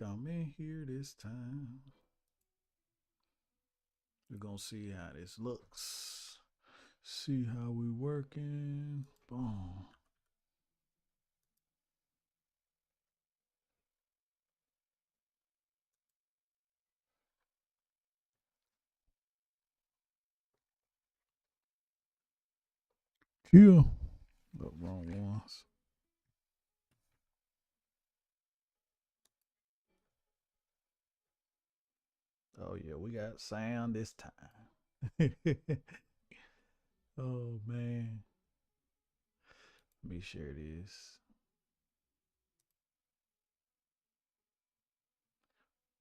Come in here this time. We're gonna see how this looks. See how we working. Boom. Yeah. The wrong ones. Oh yeah, we got sound this time. Oh man. Let me share this.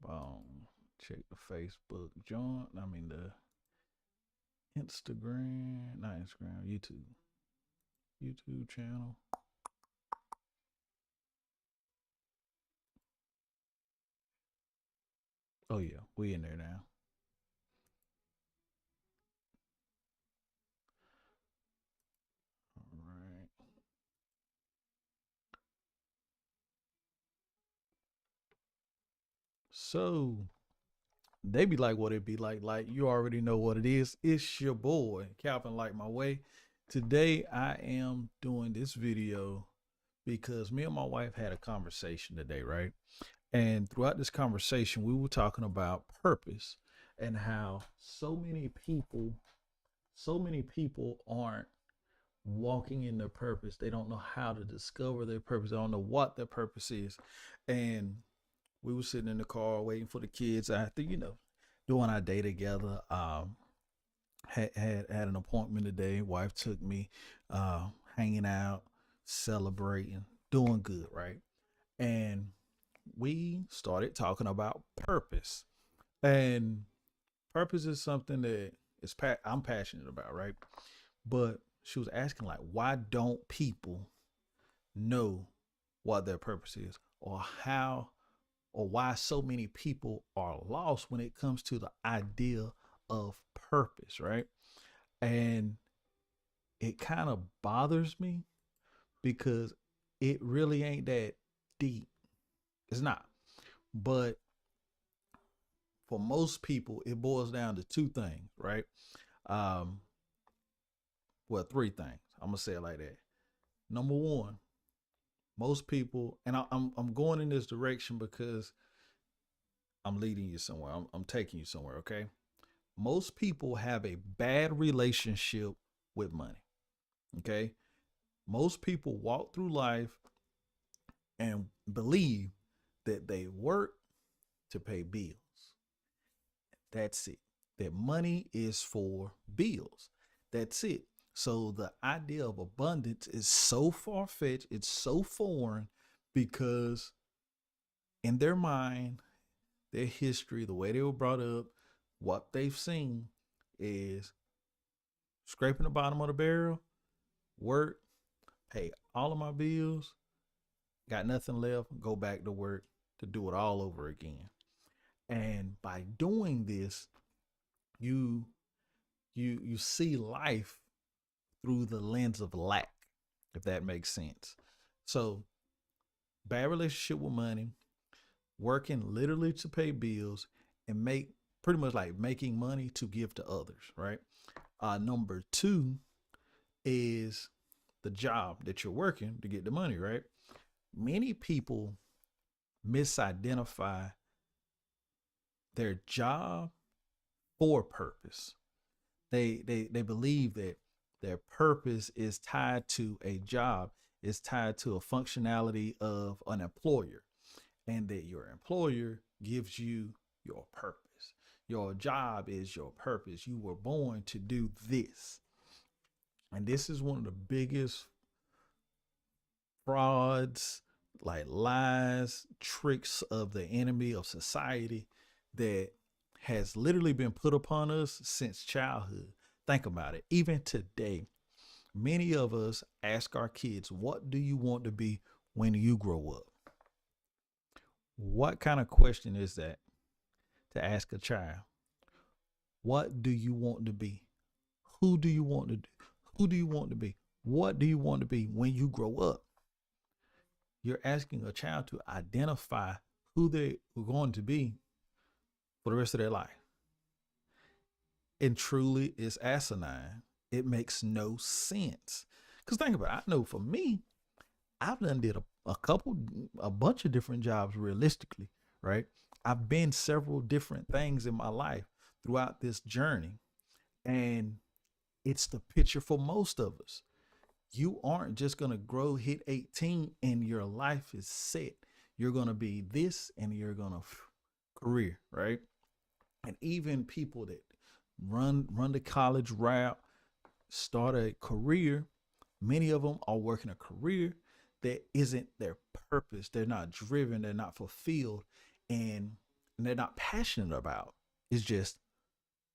Boom. Check the Facebook joint. I mean the Instagram, not Instagram, YouTube. YouTube channel. Oh yeah, we in there now. All right. So they be like what it be like. Like you already know what it is. It's your boy, Calvin Like My Way. Today I am doing this video because me and my wife had a conversation today, right? And throughout this conversation, we were talking about purpose and how so many people aren't walking in their purpose. They don't know how to discover their purpose. They don't know what their purpose is. And we were sitting in the car waiting for the kids after, doing our day together. Had an appointment today. Wife took me, hanging out, celebrating, doing good, right? And we started talking about purpose. And purpose is something that I'm passionate about, right? But she was asking like, why don't people know what their purpose is, or how, or why so many people are lost when it comes to the idea of purpose, right? And it kind of bothers me because it really ain't that deep. It's not. But for most people, it boils down to two things, right? Um, well, three things. I'm gonna say it like that. Number one, most people, and I'm going in this direction because I'm leading you somewhere. I'm taking you somewhere. Okay. Most people have a bad relationship with money. Okay. Most people walk through life and believe that they work to pay bills. That's it. That money is for bills. That's it. So the idea of abundance is so far fetched, it's so foreign because in their mind, their history, the way they were brought up, what they've seen is scraping the bottom of the barrel, work, pay all of my bills, got nothing left, go back to work to do it all over again. And by doing this, you you see life through the lens of lack, if that makes sense. So bad relationship with money, working literally to pay bills and make pretty much like making money to give to others, right? Number two is the job that you're working to get the money, right? Many people misidentify their job for purpose. They believe that their purpose is tied to a job, is tied to a functionality of an employer, and that your employer gives you your purpose. Your job is your purpose. You were born to do this. And this is one of the biggest frauds, like lies, tricks of the enemy of society that has literally been put upon us since childhood. Think about it. Even today, many of us ask our kids, what do you want to be when you grow up? What kind of question is that to ask a child? What do you want to be? Who do you want to do? Who do you want to be? What do you want to be when you grow up? You're asking a child to identify who they were going to be for the rest of their life. And truly is asinine. It makes no sense. Because think about it. I know for me, I've done did a bunch of different jobs realistically, right? I've been several different things in my life throughout this journey. And it's the picture for most of us. You aren't just going to grow, hit 18, and your life is set. You're going to be this and you're going to career, right? And even people that run the college route, start a career, many of them are working a career that isn't their purpose. They're not driven, they're not fulfilled, and they're not passionate about. It's just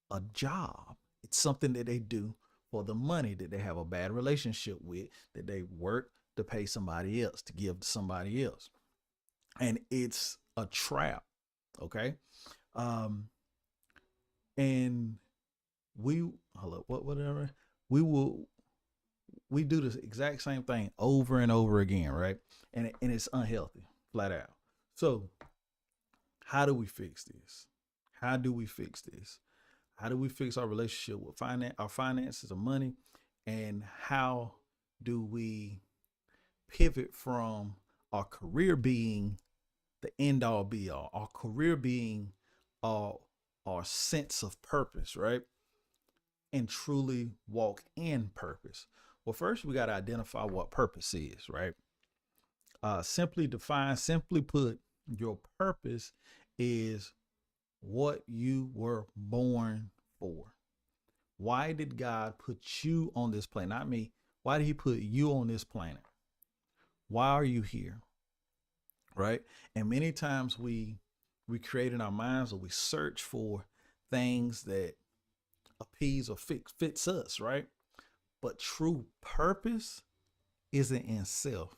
a job. It's something that they do for the money that they have a bad relationship with, that they work to pay somebody else, to give to somebody else. And it's a trap. Okay. Um, and we hello, whatever. We will we do the exact same thing over and over again, right? And it's unhealthy, flat out. So how do we fix this? How do we fix this? How do we fix our relationship with our finances or money? And how do we pivot from our career being the end all be all, our career being our, our sense of purpose, right? And truly walk in purpose? Well, first we got to identify what purpose is, right? Simply put, your purpose is what you were born for. Why did God put you on this planet? Not me. Why did he put you on this planet? Why are you here? Right? And many times we create in our minds, or we search for things that appease or fits us, right? But true purpose isn't in self.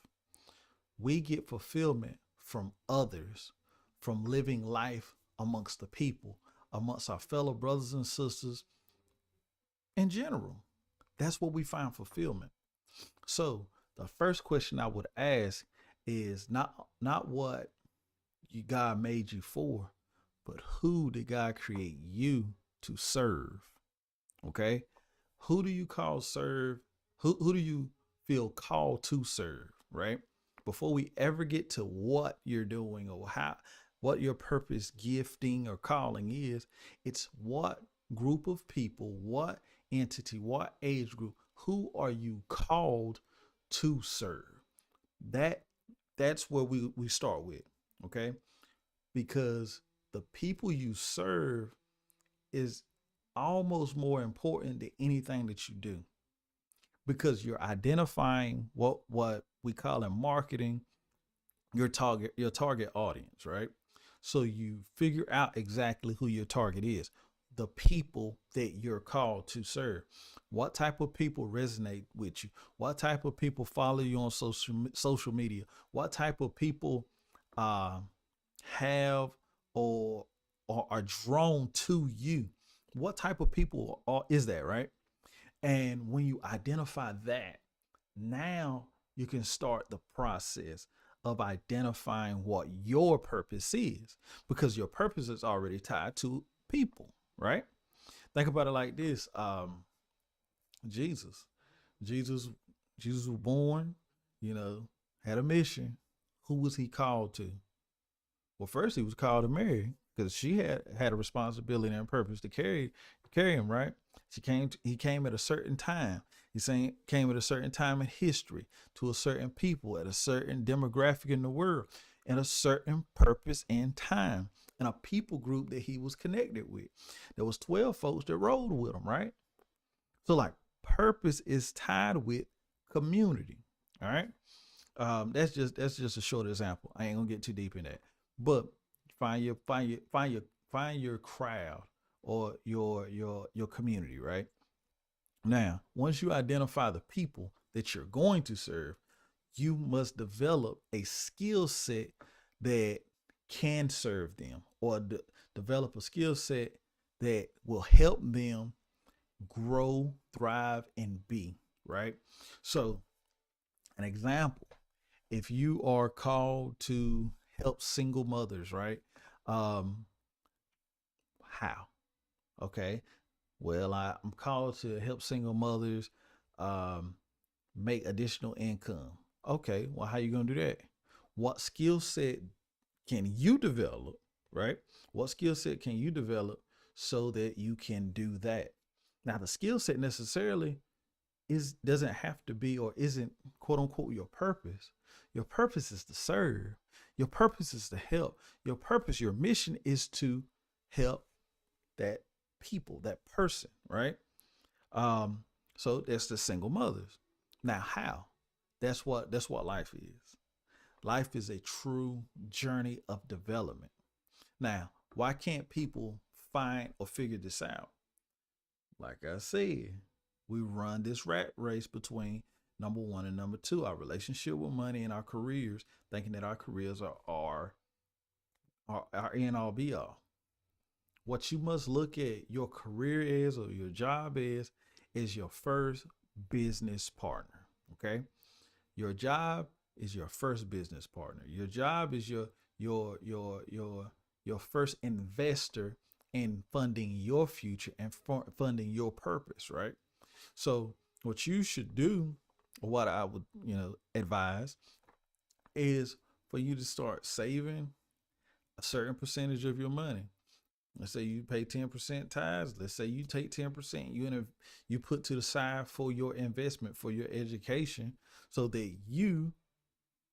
We get fulfillment from others, from living life amongst the people, amongst our fellow brothers and sisters in general. That's what we find fulfillment. So the first question I would ask is not what God made you for, but who did God create you to serve? Okay. Who do you call serve? Who do you feel called to serve? Right. Before we ever get to what you're doing or what your purpose, gifting, or calling is, it's what group of people, what entity, what age group, who are you called to serve? That that's where we start with. Okay. Because the people you serve is almost more important than anything that you do, because you're identifying what we call in marketing your target audience, right? So you figure out exactly who your target is, the people that you're called to serve. What type of people resonate with you? What type of people follow you on social media? What type of people uh, have or are drawn to you? What type of people is that, right? And when you identify that, now you can start the process of identifying what your purpose is, because your purpose is already tied to people, right? Think about it like this. Jesus, Jesus, Jesus was born, you know, had a mission. Who was he called to? Well, first he was called to Mary, because she had a responsibility and purpose to carry him, right? He came at a certain time. He saying came at a certain time in history, to a certain people, at a certain demographic in the world, and a certain purpose and time, and a people group that he was connected with. There was 12 folks that rode with him, right? So like, purpose is tied with community. All right. That's just a short example. I ain't gonna get too deep in that. But find your crowd, or your community, right? Now, once you identify the people that you're going to serve, you must develop a skill set that can serve them, or develop a skill set that will help them grow, thrive, and be, right? So, an example, if you are called to help single mothers, right? Um, how? Okay. Well, I'm called to help single mothers um, make additional income. Okay. Well, how you gonna do that? What skill set can you develop, right? What skill set can you develop so that you can do that? Now, the skill set necessarily is doesn't have to be or isn't quote unquote your purpose. Your purpose is to serve. Your purpose is to help. Your purpose, your mission is to help that people, that person, right? Um, so that's the single mothers. Now, how? That's what life is. Life is a true journey of development. Now, why can't people find or figure this out? Like I said, we run this rat race between number one and number two, our relationship with money and our careers, thinking that our careers are end all be all. What you must look at your career is or your job is your first business partner. Okay. Your job is your first business partner. Your job is your first investor in funding your future and funding your purpose, right? So what you should do, what I would, advise is for you to start saving a certain percentage of your money. Let's say you pay 10% tithes. Let's say you take 10%, you put to the side for your investment, for your education, so that you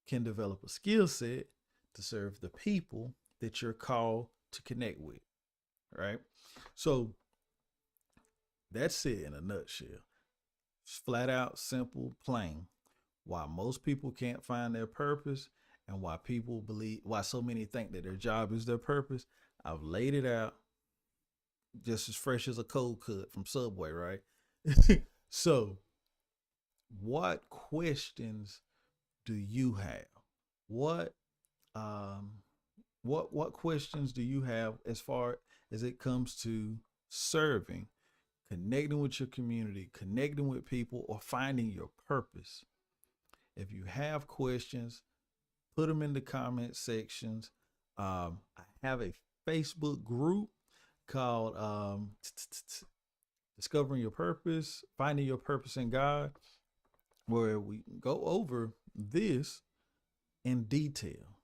can develop a skill set to serve the people that you're called to connect with. Right. So that's it in a nutshell. It's flat out, simple, plain. Why most people can't find their purpose and why so many think that their job is their purpose. I've laid it out just as fresh as a cold cut from Subway, right? So, what questions do you have? What um what questions do you have as far as it comes to serving, connecting with your community, connecting with people, or finding your purpose? If you have questions, put them in the comment sections. I have a Facebook group called Discovering Your Purpose, Finding Your Purpose in God, where we go over this in detail.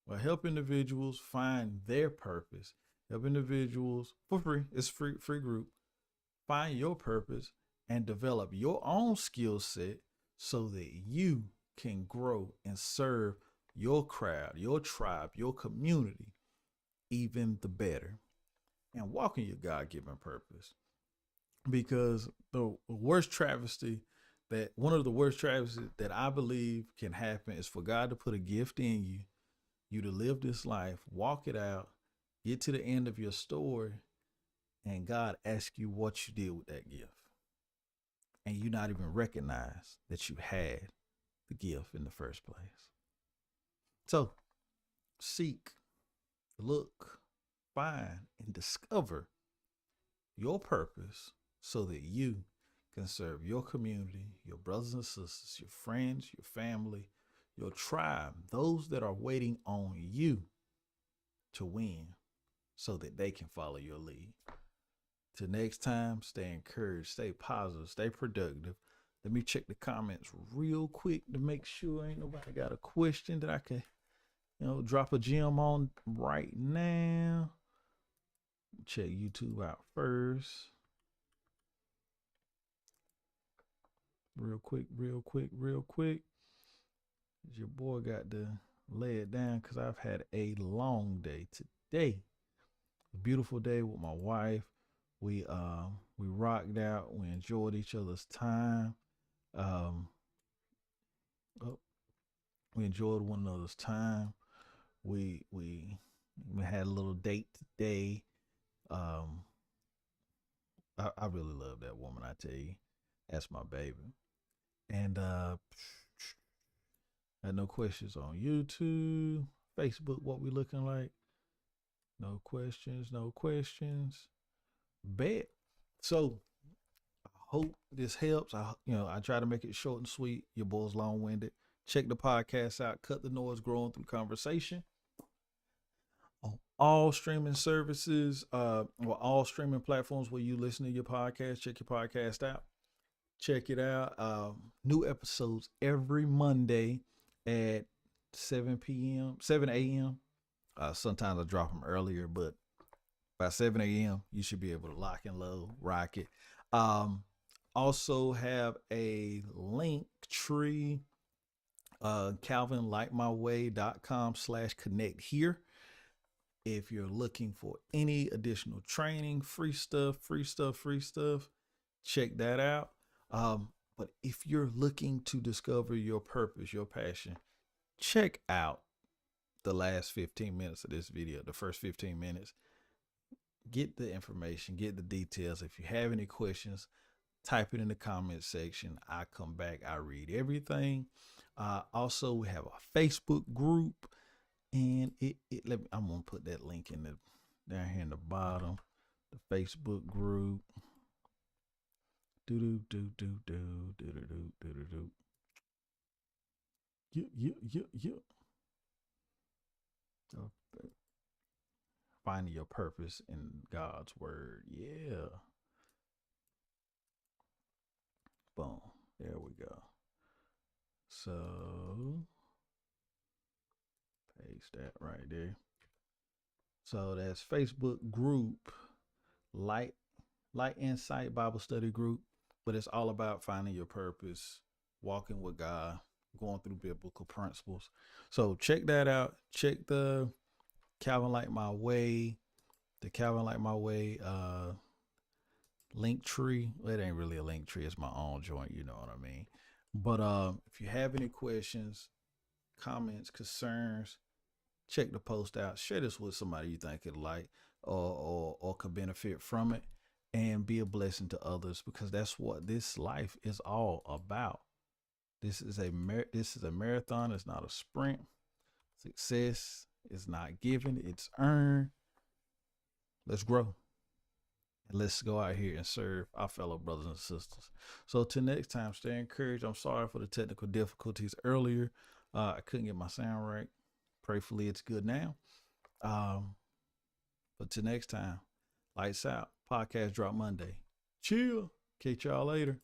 We'll help individuals find their purpose, help individuals for free. It's free group. Find your purpose and develop your own skill set so that you can grow and serve your crowd, your tribe, your community even the better and walk in your God given purpose. Because the worst travesty that one of the worst travesties that I believe can happen is for God to put a gift in you, you to live this life, walk it out, get to the end of your story, and God asks you what you did with that gift. And you not even recognize that you had the gift in the first place. So seek, look, find, and discover your purpose so that you can serve your community, your brothers and sisters, your friends, your family, your tribe, those that are waiting on you to win so that they can follow your lead. Till next time, stay encouraged, stay positive, stay productive. Let me check the comments real quick to make sure ain't nobody got a question that I can, drop a gem on right now. Check YouTube out first. Real quick. Your boy got to lay it down because I've had a long day today. A beautiful day with my wife. We rocked out. We enjoyed each other's time. Um, oh, we enjoyed one another's time. We had a little date today. Um, I really love that woman. I tell you, that's my baby. And had no questions on YouTube, Facebook. What we looking like? No questions. No questions. Bet. So I hope this helps. I try to make it short and sweet. Your boy's long winded. Check the podcast out. Cut the noise. Growing through conversation. all streaming services, all streaming platforms where you listen to your podcast. Check your podcast out. Check it out. New episodes every Monday at 7 p.m., 7 a.m. Sometimes I drop them earlier, but by 7 a.m., you should be able to lock and load, rock it. Um, Also have a link tree, calvinlikemyway.com/connect here. If you're looking for any additional training, free stuff, check that out. But if you're looking to discover your purpose, your passion, check out the last 15 minutes of this video, the first 15 minutes. Get the information, get the details. If you have any questions, type it in the comment section. I come back, I read everything. Also, we have a Facebook group, and I'm gonna put that link in the down here in the bottom. The Facebook group. Do do do do do do do do do do. You. Finding your purpose in God's word. Yeah. Boom. There we go. So paste that right there. So that's Facebook group, Light Insight Bible Study Group, but it's all about finding your purpose, walking with God, going through biblical principles. So check that out. Check the Calvin Like My Way, link tree. Well, it ain't really a link tree, it's my own joint, you know what I mean. But if you have any questions, comments, concerns, check the post out. Share this with somebody you think could like or could benefit from it, and be a blessing to others, because that's what this life is all about. This is a marathon. It's not a sprint. Success is not given, it's earned. Let's grow. And let's go out here and serve our fellow brothers and sisters. So till next time, stay encouraged. I'm sorry for the technical difficulties earlier. I couldn't get my sound right. Prayfully, it's good now. But till next time, lights out. Podcast drop Monday. Chill. Catch y'all later.